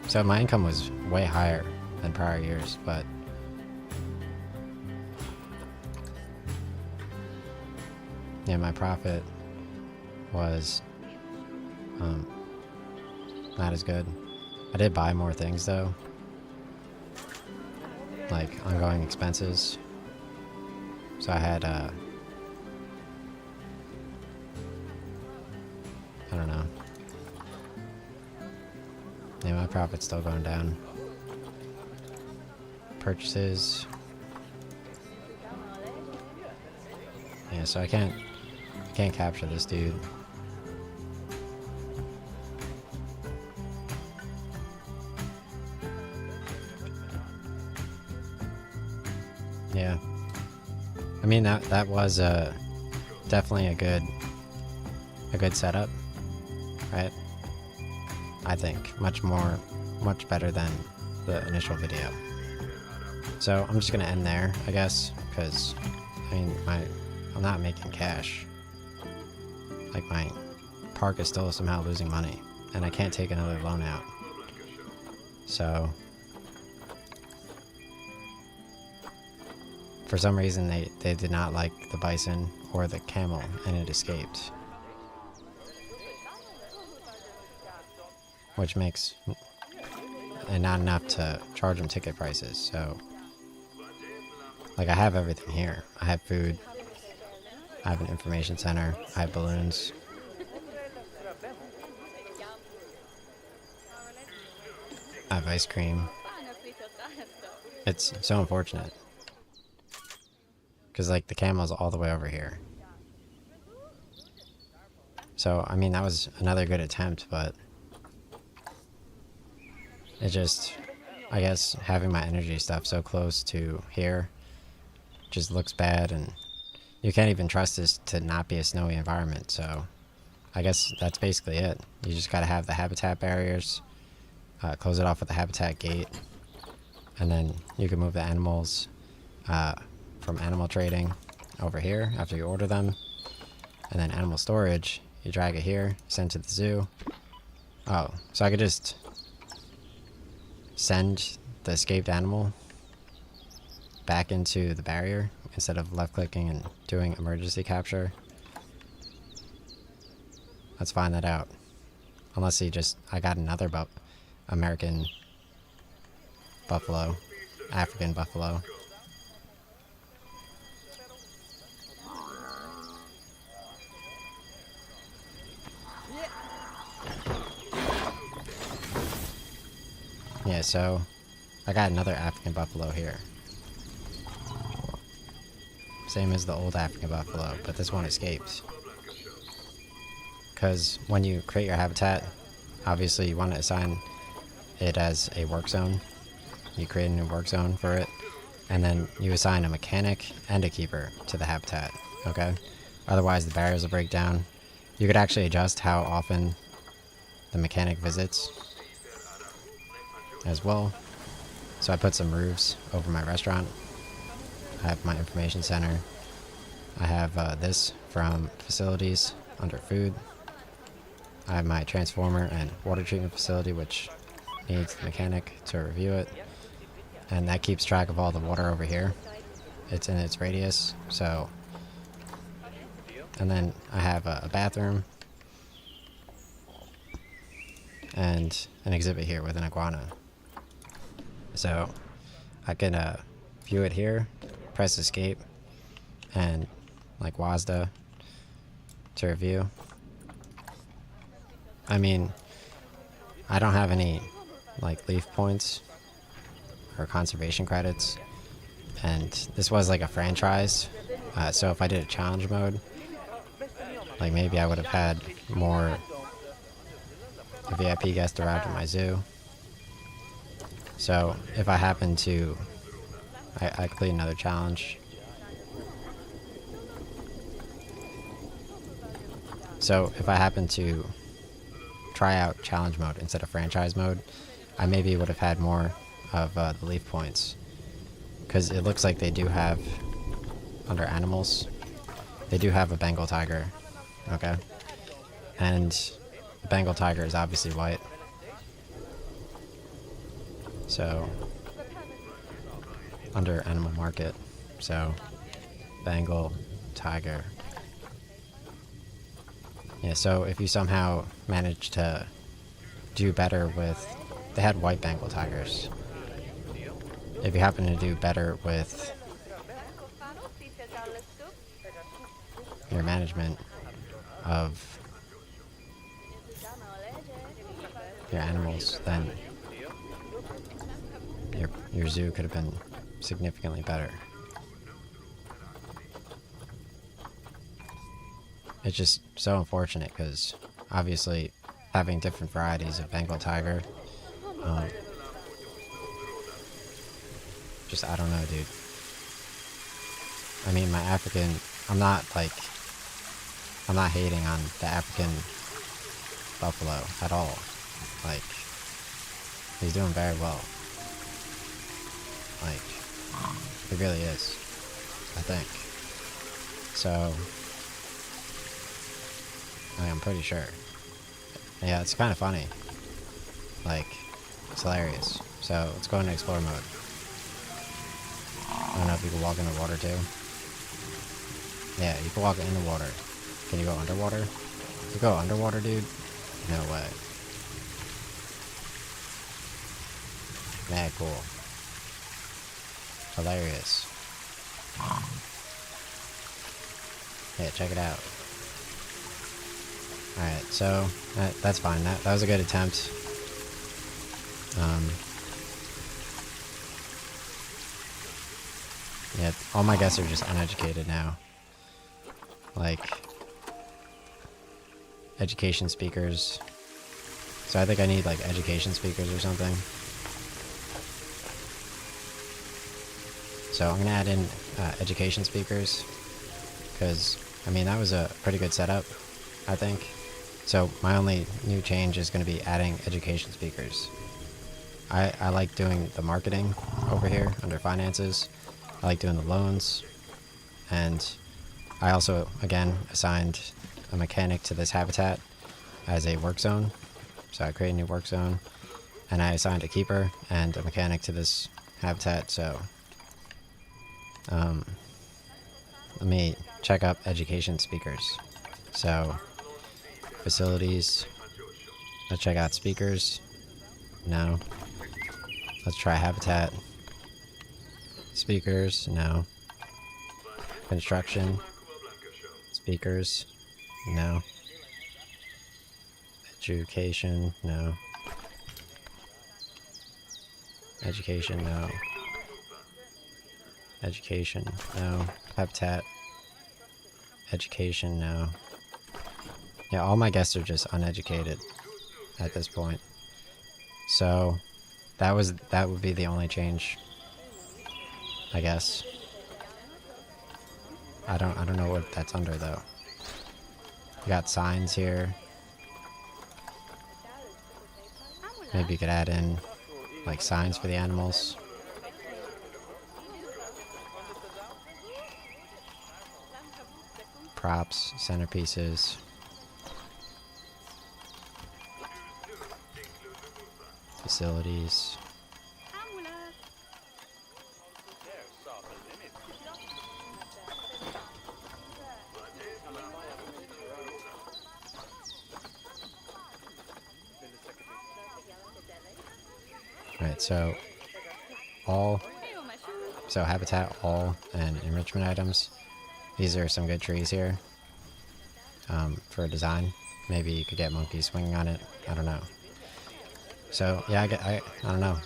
So my income was way higher than prior years, but yeah, my profit was not as good. I did buy more things though, like ongoing expenses. So I had I don't know. Yeah, my profit's still going down. Purchases. Yeah, so I can't capture this dude. Yeah. I mean, that was definitely a good setup, right? I think much better than the initial video. So I'm just gonna end there, I guess, because I mean I'm not making cash. Like, my park is still somehow losing money, and I can't take another loan out. So for some reason they did not like the bison or the camel, and it escaped. Which makes and not enough to charge them ticket prices. So, like, I have everything here. I have food, I have an information center, I have balloons. I have ice cream. It's so unfortunate. Because, like, the camel's all the way over here. So, I mean, that was another good attempt, but it just, I guess, having my energy stuff so close to here just looks bad, and you can't even trust this to not be a snowy environment. So I guess that's basically it. You just gotta have the habitat barriers, close it off with the habitat gate, and then you can move the animals from animal trading over here after you order them, and then animal storage, you drag it here, send to the zoo. Oh, so I could just send the escaped animal back into the barrier instead of left clicking and doing emergency capture. Let's find that out. Unless I got another American buffalo, African buffalo. Yeah, so I got another African buffalo here. Same as the old African buffalo, but this one escaped. Because when you create your habitat, obviously you want to assign it as a work zone. You create a new work zone for it, and then you assign a mechanic and a keeper to the habitat, okay? Otherwise the barriers will break down. You could actually adjust how often the mechanic visits as well. So I put some roofs over my restaurant. I have my information center. I have this from facilities under food. I have my transformer and water treatment facility, which needs the mechanic to review it. And that keeps track of all the water over here. It's in its radius, so... And then I have a bathroom. And an exhibit here with an iguana. So I can view it here, press escape, and like WASDA to review. I mean, I don't have any like leaf points or conservation credits, and this was like a franchise, so if I did a challenge mode, like maybe I would have had more VIP guests arrive at my zoo. So if I happen to I complete another challenge. So if I happen to try out challenge mode instead of franchise mode, I maybe would have had more of the leaf points. Because it looks like they do have, under animals, they do have a Bengal tiger. Okay? And the Bengal tiger is obviously white. So, under animal market. So, Bengal tiger. Yeah, so if you somehow manage to do better with... They had white Bengal tigers. If you happen to do better with your management of your animals, then your zoo could have been significantly better. It's just so unfortunate because obviously having different varieties of Bengal tiger, just I don't know, dude. I mean, my African, I'm not hating on the African buffalo at all. Like, he's doing very well. Like, he really is, I think. So, I'm pretty sure. Yeah, it's kind of funny. Like, it's hilarious. So, let's go into explore mode. I don't know if you can walk in the water too. Yeah, you can walk in the water. Can you go underwater? You go underwater, dude? No way. Mad cool. Hilarious. Yeah, check it out. Alright, so that's fine. That was a good attempt. Yeah, all my guests are just uneducated now. Like, education speakers. So I think I need, like, education speakers or something. So I'm gonna add in education speakers. Because, I mean, that was a pretty good setup, I think. So my only new change is going to be adding education speakers. I like doing the marketing over here under finances. I like doing the loans. And I also, again, assigned a mechanic to this habitat as a work zone. So I created a new work zone. And I assigned a keeper and a mechanic to this habitat. So let me check up education speakers. So facilities. Let's check out speakers. No. Let's try habitat. Speakers. No. Construction. Speakers. No. Education, no. Education, no. Education, no. Habitat. Education, no. Yeah, all my guests are just uneducated at this point. So that would be the only change, I guess. I don't know what that's under though. We got signs here. Maybe you could add in like signs for the animals. Props, centerpieces. Facilities. Right, so habitat, all, and enrichment items. These are some good trees here for design. Maybe you could get monkeys swinging on it. I don't know. So yeah, I don't know.